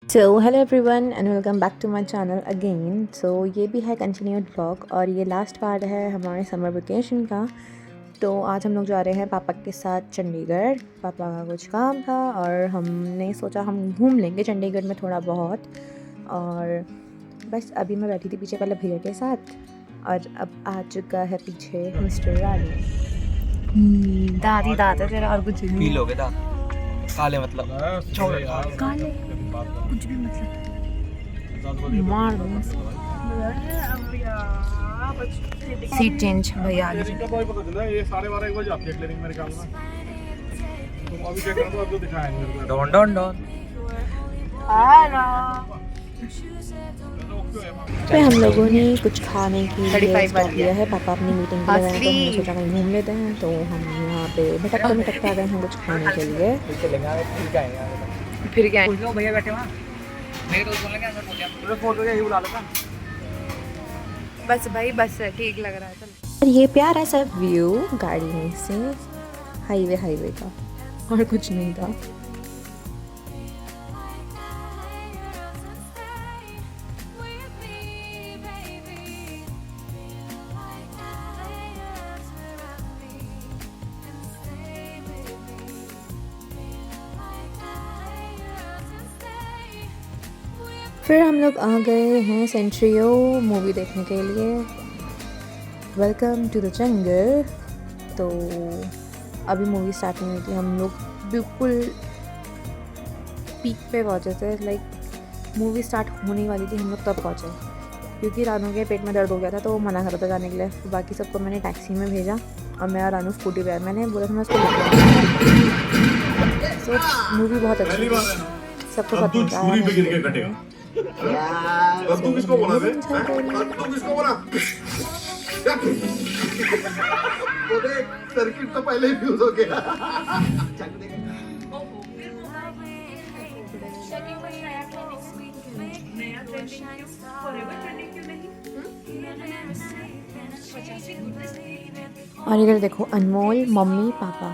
So hello everyone and welcome back to my channel again. So ये भी है continued blog और ये लास्ट पार्ट है हमारे समर वेकेशन का। तो आज हम लोग जा रहे हैं पापा के साथ चंडीगढ़। पापा का कुछ काम था और हमने सोचा हम घूम लेंगे चंडीगढ़ में थोड़ा बहुत। और बस अभी मैं बैठी थी पीछे पहले भैया के साथ और अब आ चुका है पीछे मिस्टर रानी। दादी दादा तेरा और कुछ नहीं। फील हो गया था काले मतलब काले कुछ भी मतलब मार दूँ। सीट चेंज भैया आगे ये 12:30 बजे आती है क्लिनिक मेरे ख्याल में। तुम अभी चेक करो तो अब तो दिखाया नहीं मेरे को। डॉन डॉन डॉन पे हम लोगों ने कुछ खाने के लिए स्टॉप लिया है। पापा अपनी मीटिंग के लिए गए तो हमने सोचा कहीं घूम लेते हैं। तो हम यहाँ पे भटकते आ गए हैं कुछ खाने के लिए। फिर क्या है भैया बैठे वहाँ मेरे दोस्त बोलने क्या सर फोटो यही बुला लेता बस भाई बस ठीक लग रहा है चल। और ये प्यारा सा व्यू गाड़ी में से हाईवे का और कुछ नहीं था। फिर हम लोग आ गए हैं सेंट्रियो मूवी देखने के लिए। Welcome to the jungle. तो अभी मूवी स्टार्ट नहीं हुई थी, हम लोग बिल्कुल पीक पे पहुँचे थे। लाइक मूवी स्टार्ट होने वाली थी हम लोग तब पहुँचे, क्योंकि रानू के पेट में दर्द हो गया था तो वो मना कर रहा था जाने के लिए। तो बाकी सबको मैंने टैक्सी में भेजा और मैं और रानू स्कूटी पे आया। मैंने बोला था मैं उसको लेके तो मूवी बहुत अच्छी थी, सबको पसंद आया। कद्दू किसको बोला थे? कद्दू किसको बोला? वो देख सर्किट तो पहले ही फ्यूज हो गया। और इधर देखो अनमोल मम्मी पापा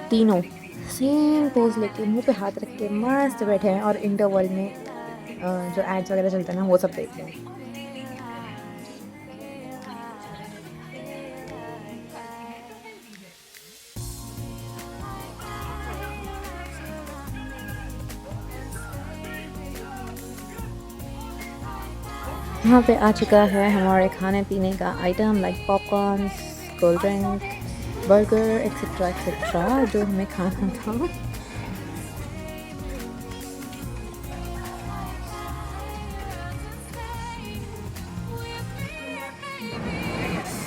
तीनों सेम पोज लेके मुंह पे हाथ रख के मस्त बैठे हैं और इंटरवल में जो एड्स वगैरह चलते हैं ना वो सब देख रहे हैं। यहाँ पे आ चुका है हमारे खाने पीने का item like popcorns, cold drink, burger etcetera जो हमें खाना था।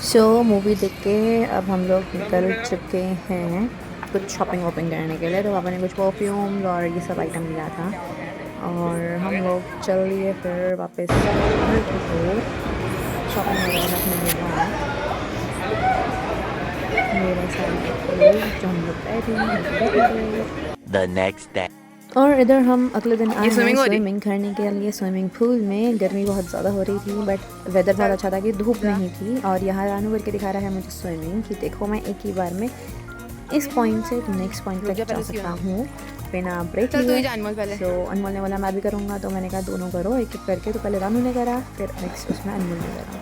सो मूवी देख के अब हम लोग निकल चुके हैं कुछ शॉपिंग वॉपिंग करने के लिए। तो पापा ने कुछ परफ्यूम्स और ये सब आइटम लिया था और हम लोग चल लिए फिर वापस घर को शॉपिंग वगैरह करने के बाद मेरा सारी जो हम लोग The next day और इधर हम अगले दिन आए स्विमिंग हो रही? स्विमिंग करने के लिए स्विमिंग पूल में। गर्मी बहुत ज़्यादा हो रही थी बट वेदर बहुत अच्छा था कि धूप नहीं थी। और यहाँ रानू करके दिखा रहा है मुझे स्विमिंग कि देखो मैं एक ही बार में इस पॉइंट से नेक्स्ट पॉइंट तक जा सकता हूँ बिना ब्रेक चल तू ही लिए। जा अनमोल पहले। तो अनमोल ने बोला मैं भी करूँगा, तो मैंने कहा दोनों करो एक एक करके। तो पहले रानू ने करा फिर नेक्स्ट उसमें अनमोल ने करा।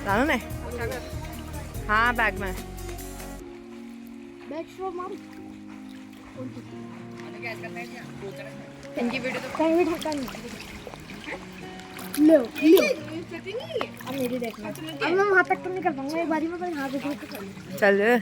रानू ने हाँ बैग में इनकी वीडियो तो अब मेरी देखना। अब मैं वहाँ तक तो नहीं कर पाऊंगा एक बारी में, पर यहाँ देखो तो चल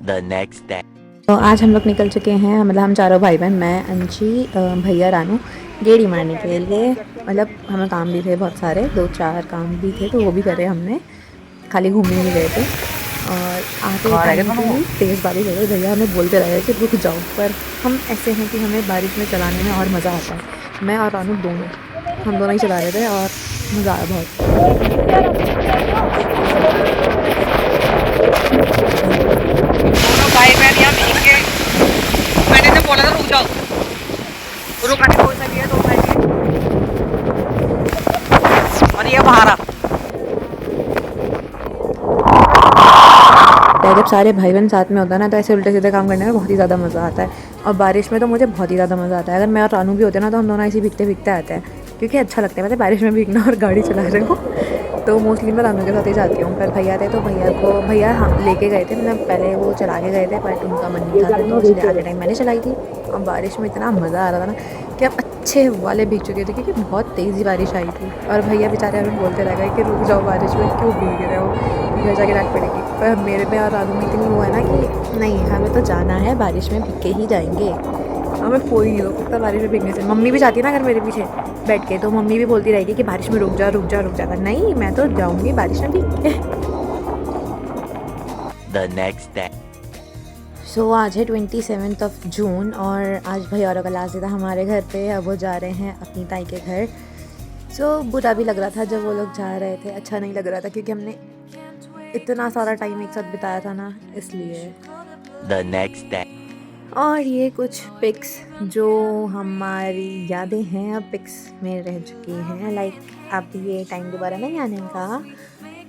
The next day तो आज हम लोग निकल चुके हैं, मतलब हम चारों भाई बहन, मैं अंशी भैया रानू, गेड़ी मारने के लिए। मतलब हमें काम भी थे बहुत सारे, 2-4 काम भी थे तो वो भी करे हमने, खाली घूमने नहीं गए थे। और आते टाइम भी तेज़ बारिश हो गई। भैया हमें बोलते रहे कि रुक जाओ, पर हम ऐसे हैं कि हमें बारिश में चलाने में और मज़ा आता है। मैं और रानू दोनों, हम दोनों ही चला रहे थे और मज़ा आया बहुत। भाई बहन यहाँ मिल के मैंने तो बोला था रुक जाओ रुका नहीं, कोई सा भी है तो और ये बाहर जब सारे भाई बहन साथ में होता है ना तो ऐसे उल्टे सीधे काम करने में बहुत ही ज़्यादा मज़ा आता है। और बारिश में तो मुझे बहुत ही ज़्यादा मज़ा आता है। अगर मैं और रानू भी होते ना तो हम दोनों ऐसे भीगते भीगते आते हैं, क्योंकि अच्छा लगता है। मतलब बारिश में भीगना और गाड़ी चला रहे हो तो मोस्टली मैं रानू के साथ ही जाती हूँ। पर भैया थे तो भैया हाँ लेके गए थे, मतलब पहले वो चला के गए थे बट उनका मन नहीं था तो इसलिए आधे टाइम मैंने चलाई थी। और बारिश में इतना मज़ा आ रहा था ना कि हम अच्छे वाले भीग चुके थे, क्योंकि बहुत तेज़ी बारिश आई थी। और भैया बेचारे हमें बोलते रह गए कि रुक जाओ, बारिश में क्यों भीग रहे हो, घर जाके डांट पड़ेगी। पर मेरे पे और रानू में इतनी वो है ना कि नहीं, हमें तो जाना है, बारिश में भीग के ही जाएंगे, हमें कोई नहीं रोकता बारिश में भीगने से। मम्मी भी जाती है ना अगर मेरे पीछे बैठ के, तो मम्मी भी बोलती रहेगी कि बारिश में रुक जा रुक जा रुक जा, नहीं मैं तो जाऊँगी बारिश में भीग के। The next day. सो आज है 27 जून और आज भैया और का लास्ट डे था हमारे घर पे। अब वो जा रहे हैं अपनी ताई के घर। सो बुरा भी लग रहा था जब वो लोग जा रहे थे, अच्छा नहीं लग रहा था क्योंकि हमने इतना सारा टाइम एक साथ बिताया था ना, इसलिए। The next day. और ये कुछ पिक्स जो हमारी यादें हैं अब पिक्स में रह चुकी हैं। लाइक अब ये टाइम दोबारा नहीं आने का,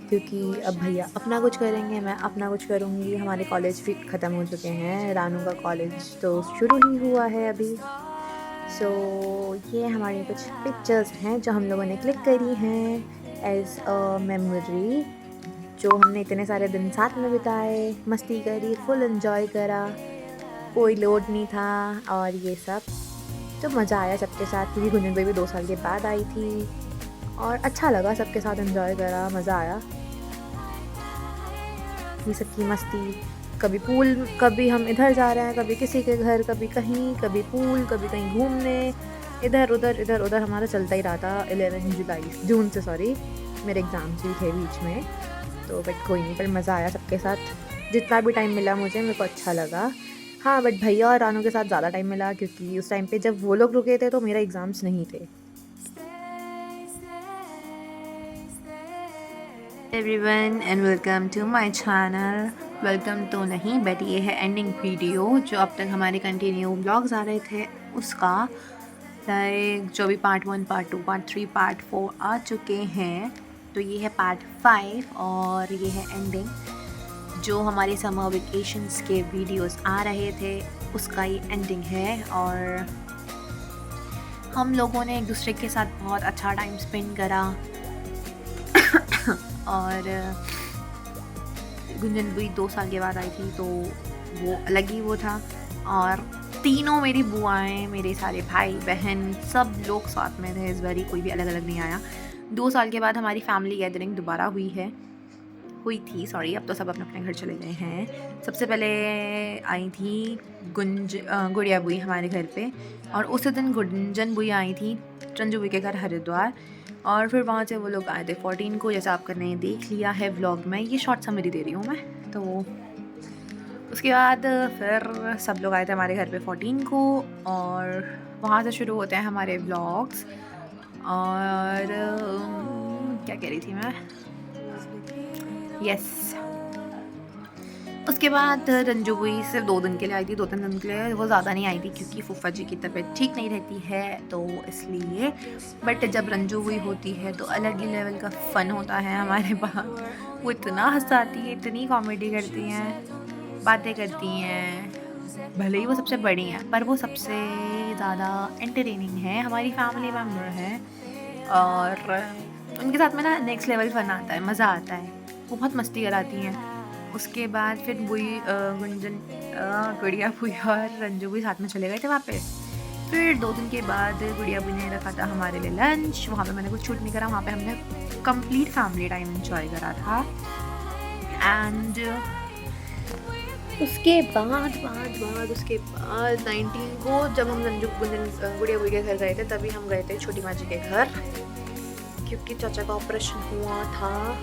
क्योंकि अब भैया अपना कुछ करेंगे, मैं अपना कुछ करूँगी। हमारे कॉलेज भी ख़त्म हो चुके हैं, रानू का कॉलेज तो शुरू ही हुआ है अभी। सो ये हमारी कुछ पिक्चर्स हैं जो हम लोगों ने क्लिक करी हैं एज अ मेमोरी, जो हमने इतने सारे दिन साथ में बिताए, मस्ती करी, फुल एंजॉय करा, कोई लोड नहीं था और ये सब। तो मज़ा आया सबके साथ, क्योंकि गुंजन भाई भी 2 साल के बाद आई थी और अच्छा लगा, सबके साथ एंजॉय करा, मज़ा आया। ये सब की मस्ती, कभी पूल, कभी हम इधर जा रहे हैं, कभी किसी के घर, कभी कहीं, कभी पूल, कभी कहीं घूमने, इधर उधर हमारा चलता ही रहा था। 11 जून से सॉरी, मेरे एग्ज़ाम्स भी थे बीच में, तो बट कोई नहीं, पर मज़ा आया सबके साथ। जितना भी टाइम मिला मुझे, मेरे को अच्छा लगा। हाँ बट भैया और रानू के साथ ज़्यादा टाइम मिला, क्योंकि उस टाइम पे जब वो लोग रुके थे तो मेरा एग्ज़ाम्स नहीं थे। Everyone and welcome to my channel. Welcome तो नहीं बट ये है एंडिंग वीडियो, जो अब तक हमारे कंटिन्यू ब्लॉग्स आ रहे थे उसका। लाइक जो भी पार्ट 1, पार्ट 2, पार्ट 3, पार्ट 4 आ चुके हैं, तो ये है पार्ट 5 और ये है एंडिंग। जो हमारे समर वेकेशंस के वीडियोस आ रहे थे उसका ये एंडिंग है। और हम लोगों ने एक दूसरे के साथ बहुत अच्छा टाइम स्पेंड करा और गुंजन भी 2 साल के बाद आई थी तो वो अलग ही वो था। और तीनों मेरी बुआएं, मेरे सारे भाई बहन, सब लोग साथ में थे इस बारी, कोई भी अलग अलग नहीं आया। 2 साल के बाद हमारी फैमिली गैदरिंग दोबारा हुई थी सॉरी, अब तो सब अपने अपने घर चले गए हैं। सबसे पहले आई थी गुड़िया बुई हमारे घर पे, और उसी दिन गुंजन बुई आई थी रंजू बुई के घर हरिद्वार। और फिर वहाँ से वो लोग आए थे 14 को, जैसा आपने देख लिया है व्लॉग में। ये शॉर्ट समरी दे रही हूँ मैं। तो उसके बाद फिर सब लोग आए थे हमारे घर पे 14 को, और वहाँ से शुरू होते हैं हमारे व्लॉग्स। और क्या कह रही थी मैं, यस उसके बाद रंजू बुई सिर्फ 2 दिन के लिए आई थी, 2-3 दिन के लिए, वो ज़्यादा नहीं आई थी क्योंकि फूफा जी की तबीयत ठीक नहीं रहती है तो इसलिए। बट जब रंजू बुई होती है तो अलग ही लेवल का फ़न होता है हमारे पास। वो इतना हंसाती है, इतनी कॉमेडी करती हैं, बातें करती हैं, भले ही वो सबसे बड़ी हैं पर वो सबसे ज़्यादा एंटरटेनिंग है, हमारी फैमिली मेम्बर है। और उनके साथ में ना नेक्स्ट लेवल फ़न आता है, मज़ा आता है, वो बहुत मस्ती कराती हैं। उसके बाद फिर गुड़िया बुई और रंजू बुई साथ में चले गए थे वहाँ पे। फिर 2 दिन के बाद गुड़िया बुई ने रखा था हमारे लिए लंच, वहाँ पे मैंने कुछ शूट नहीं करा, वहाँ पे हमने कंप्लीट फैमिली टाइम एंजॉय करा था। एंड उसके बाद 19 को जब हम गुड़िया बुई के घर गए थे, तभी हम गए थे छोटी माँ जी के घर, क्योंकि चाचा का ऑपरेशन हुआ था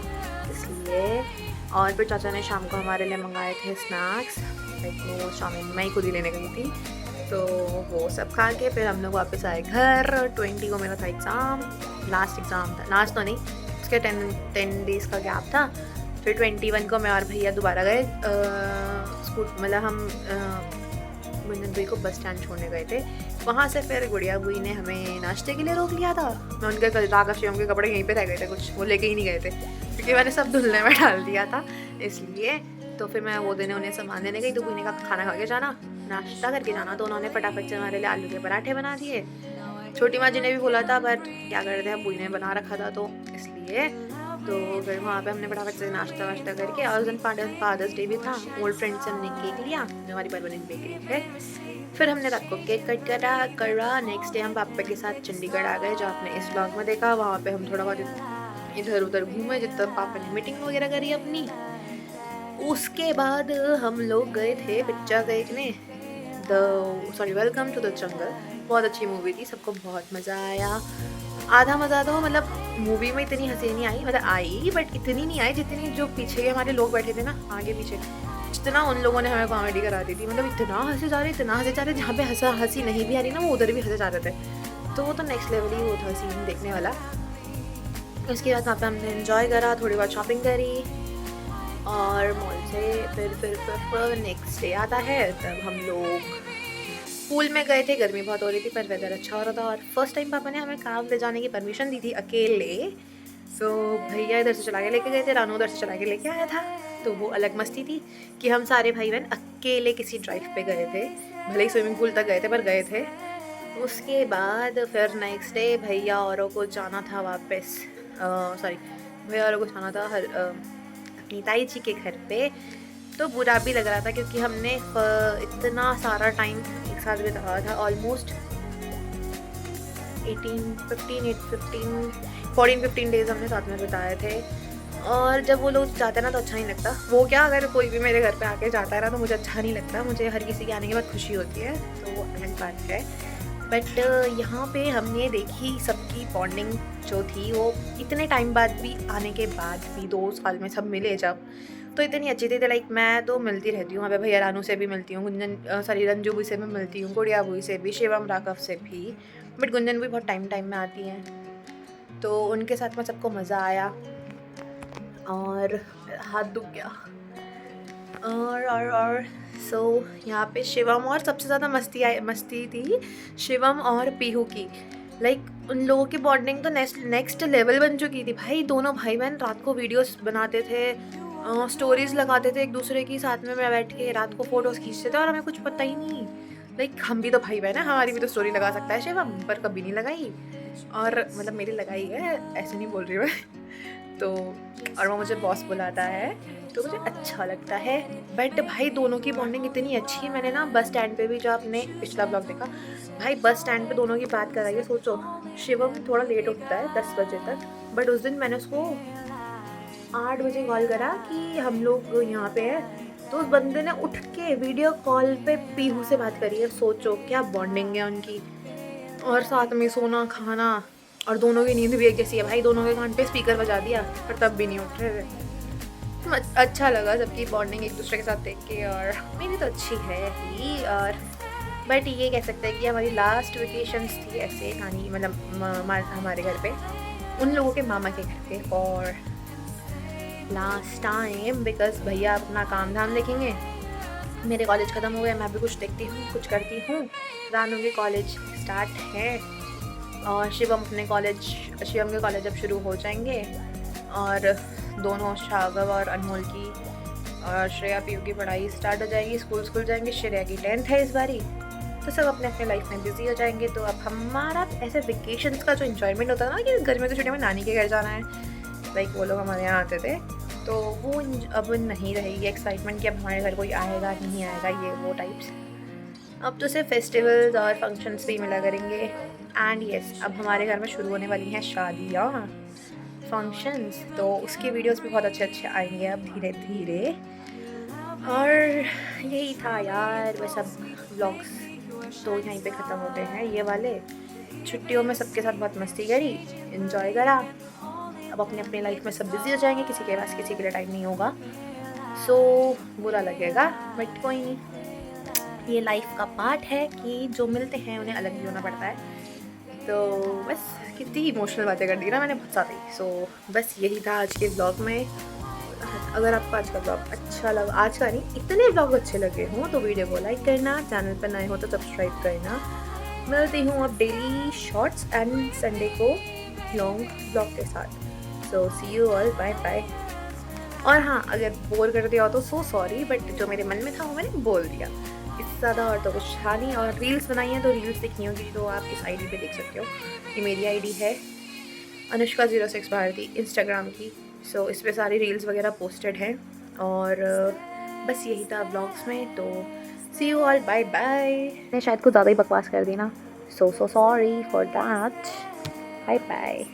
इसलिए। और फिर चाचा ने शाम को हमारे लिए मंगाए थे स्नैक्स, लाइक वो शाम में मैं ही खुद ही लेने गई थी, तो वो सब खा के फिर हम लोग वापस आए घर। 20 को मेरा था एग्ज़ाम, लास्ट एग्ज़ाम था, लास्ट तो नहीं, उसके 10 डेज़ का गैप था। फिर 21 को मैं और भैया दोबारा गए स्कूल, मतलब हम गुंजन बुई को बस स्टैंड छोड़ने गए थे। वहाँ से फिर गुड़िया बुई ने हमें नाश्ते के लिए रोक लिया था। मैं उनके राघव शिवम के कपड़े यहीं पे रह गए थे, कुछ वो लेके ही नहीं गए थे क्योंकि मैंने सब धुलने में डाल दिया था इसलिए। तो फिर मैं वो देने उन्हें सामान देने गई तो बुई ने कहा खाना खा के जाना, नाश्ता करके जाना। तो उन्होंने फटाफट से हमारे लिए आलू के पराठे बना दिए। छोटी माँ जी ने भी बोला था बट क्या करते हैं, बुई ने बना रखा था तो इसलिए। तो फिर वहाँ पे हमने फटाफट से नाश्ता वाश्ता करके, और उस दिन फादर्स डे भी था, ओल्ड फ्रेंड से हमने केक लिया जो हमारी परमानेंट बेकरी है। फिर हमने रात को केक कट करा। नेक्स्ट डे हम पापा के साथ चंडीगढ़ आ गए, जो आपने इस ब्लॉग में देखा। वहाँ पे हम थोड़ा बहुत इधर उधर घूमे जितना पापा ने मीटिंग वगैरह करी अपनी। उसके बाद हम लोग गए थे पिक्चर देखने, वेलकम टू द जंगल। बहुत अच्छी मूवी थी, सबको बहुत मज़ा आया। आधा मज़ा तो मतलब मूवी में इतनी हंसी नहीं आई, मतलब आई बट इतनी नहीं आई जितनी जो पीछे के हमारे लोग बैठे थे ना, आगे पीछे, जितना उन लोगों ने हमें कॉमेडी करा दी थी। मतलब इतना हंसे जा रहे जहाँ पे हंसी नहीं भी आ रही ना, वो उधर भी हंसे जा रहे थे। तो वो तो नेक्स्ट लेवल ही वो था सीन देखने वाला। उसके बाद वहाँ पे हमने इन्जॉय करा, थोड़ी बहुत शॉपिंग करी और मॉल से फिर नेक्स्ट डे आता है तब हम लोग पूल में गए थे। गर्मी बहुत हो रही थी पर वेदर अच्छा हो रहा था, और फर्स्ट टाइम पापा ने हमें काम ले जाने की परमिशन दी थी अकेले। सो भैया इधर से चला के लेके गए थे, रानू उधर से चला के लेके आया था। तो वो अलग मस्ती थी कि हम सारे भाई बहन अकेले किसी ड्राइव पे गए थे, भले ही स्विमिंग पूल तक गए थे पर गए थे। उसके बाद फिर नेक्स्ट डे भैया औरों को जाना था वापस, भैया औरों को जाना था अपनी ताई जी के घर पे। तो बुरा भी लग रहा था क्योंकि हमने इतना सारा टाइम एक साथ बिताया था, ऑलमोस्ट 14-15 डेज़ हमने साथ में बिताए थे। और जब वो लोग जाते हैं ना तो अच्छा नहीं लगता। वो क्या, अगर कोई भी मेरे घर पे आके जाता है ना तो मुझे अच्छा नहीं लगता, मुझे हर किसी के आने के बाद खुशी होती है, तो वो अलग बात है। बट यहाँ पे हमने देखी सबकी बॉन्डिंग जो थी, वो इतने टाइम बाद भी, आने के बाद भी 2 साल में सब मिले जब, तो इतनी अच्छी थी। लाइक मैं तो मिलती रहती हूँ वहाँ पे, भैया रानू से भी मिलती हूँ, रंजू बुई से भी मिलती हूँ, गुड़िया बुई से भी, शिवम राघव से भी, बट गुंजन बुई बहुत टाइम में आती हैं, तो उनके साथ में सबको मज़ा आया। और हाथ दुख गया। और सो यहाँ पे शिवम, और सबसे ज़्यादा मस्ती थी शिवम और पीहू की। लाइक उन लोगों की बॉन्डिंग तो नेक्स्ट लेवल बन चुकी थी भाई। दोनों भाई बहन रात को वीडियोस बनाते थे, स्टोरीज़ लगाते थे एक दूसरे की साथ में बैठ के, रात को फ़ोटोज़ खींचते थे और हमें कुछ पता ही नहीं। लाइक हम भी तो भाई बहन है, हमारी भी तो स्टोरी लगा सकता है शिवम, पर कभी नहीं लगाई। और मतलब मेरी लगाई है, ऐसे नहीं बोल रही मैं तो। और वो मुझे बॉस बुलाता है तो मुझे अच्छा लगता है। बट भाई दोनों की बॉन्डिंग इतनी अच्छी है। मैंने ना बस स्टैंड पे भी, जो आपने पिछला ब्लॉग देखा भाई, बस स्टैंड पे दोनों की बात कराई है। सोचो, शिवम थोड़ा लेट उठता है 10 बजे तक, बट उस दिन मैंने उसको 8 बजे कॉल करा कि हम लोग यहाँ पे है, तो उस बंदे ने उठ के वीडियो कॉल पे पीहू से बात करी है। सोचो क्या बॉन्डिंग है उनकी, और साथ में सोना खाना, और दोनों की नींद भी एक जैसी है भाई। दोनों के कान पे स्पीकर बजा दिया पर तब भी नहीं उठ रहे थे। अच्छा लगा सबकी बॉन्डिंग एक दूसरे के साथ देख के, और मेरी तो अच्छी है ही। और बट ये कह सकते हैं कि हमारी लास्ट वेकेशंस थी ऐसे कहानी, मतलब हमारे घर पे, उन लोगों के मामा के घर पे, और लास्ट टाइम बिकॉज भैया अपना काम धाम देखेंगे। मेरे कॉलेज ख़त्म हो गया, मैं भी कुछ देखती हूँ, कुछ करती हूँ। रानू के कॉलेज स्टार्ट है, और शिवम के कॉलेज अब शुरू हो जाएंगे, और दोनों शागव और अनमोल की और श्रेया पीयू की पढ़ाई स्टार्ट हो जाएगी, स्कूल जाएंगे। श्रेया की 10th है इस बारी, तो सब अपने अपने लाइफ में बिजी हो जाएंगे। तो अब हमारा ऐसे वेकेशंस का जो इन्जॉयमेंट होता है ना, कि गर्मियों की छुट्टियों में नानी के घर जाना है, लाइक वो लोग हमारे यहाँ आते थे, तो वो अब नहीं रहेगी एक्साइटमेंट कि अब हमारे घर कोई आएगा नहीं आएगा, ये वो टाइप्स। अब तो सिर्फ फेस्टिवल्स और फंक्शंस भी मिला करेंगे। एंड यस, अब हमारे घर में शुरू होने वाली हैं शादियाँ, फंक्शंस, तो उसके वीडियोस भी बहुत अच्छे आएंगे अब धीरे धीरे। और यही था यार, वह सब व्लॉग्स तो यहीं पे ख़त्म होते हैं ये वाले। छुट्टियों में सबके साथ बहुत मस्ती करी, इन्जॉय करा। अब अपने अपने लाइफ में सब बिजी हो जाएंगे, किसी के पास किसी के लिए टाइम नहीं होगा। सो बुरा लगेगा बट कोई नहीं, ये लाइफ का पार्ट है कि जो मिलते हैं उन्हें अलग भी होना पड़ता है। तो बस कितनी इमोशनल बातें कर दी ना मैंने, बहुत ज़्यादा ही। सो बस यही था आज के व्लॉग में। अगर आपको आज का ब्लॉग अच्छा लगा, आज का नहीं इतने ब्लॉग अच्छे लगे हों तो वीडियो को लाइक करना, चैनल पर नए हो तो सब्सक्राइब करना। मिलती हूँ अब डेली शॉर्ट्स एंड संडे को लॉन्ग ब्लॉग के साथ। सो सी यू ऑल, बाय बाय। और हाँ, अगर बोर कर दिया हो तो सो सॉरी, बट जो मेरे मन में था वो मैंने बोल दिया, इससे ज़्यादा और तो कुछ था नहीं। और रील्स बनाई हैं तो रील्स देखनी होगी तो आप इस आईडी पे देख सकते हो। ये मेरी आईडी है अनुष्का06 भारती इंस्टाग्राम की। सो इस पे सारी रील्स वगैरह पोस्टेड हैं। और बस यही था ब्लॉग्स में, तो see you all, bye bye. मैंने शायद कुछ ज़्यादा ही बकवास कर दी ना, so sorry for that. Bye bye.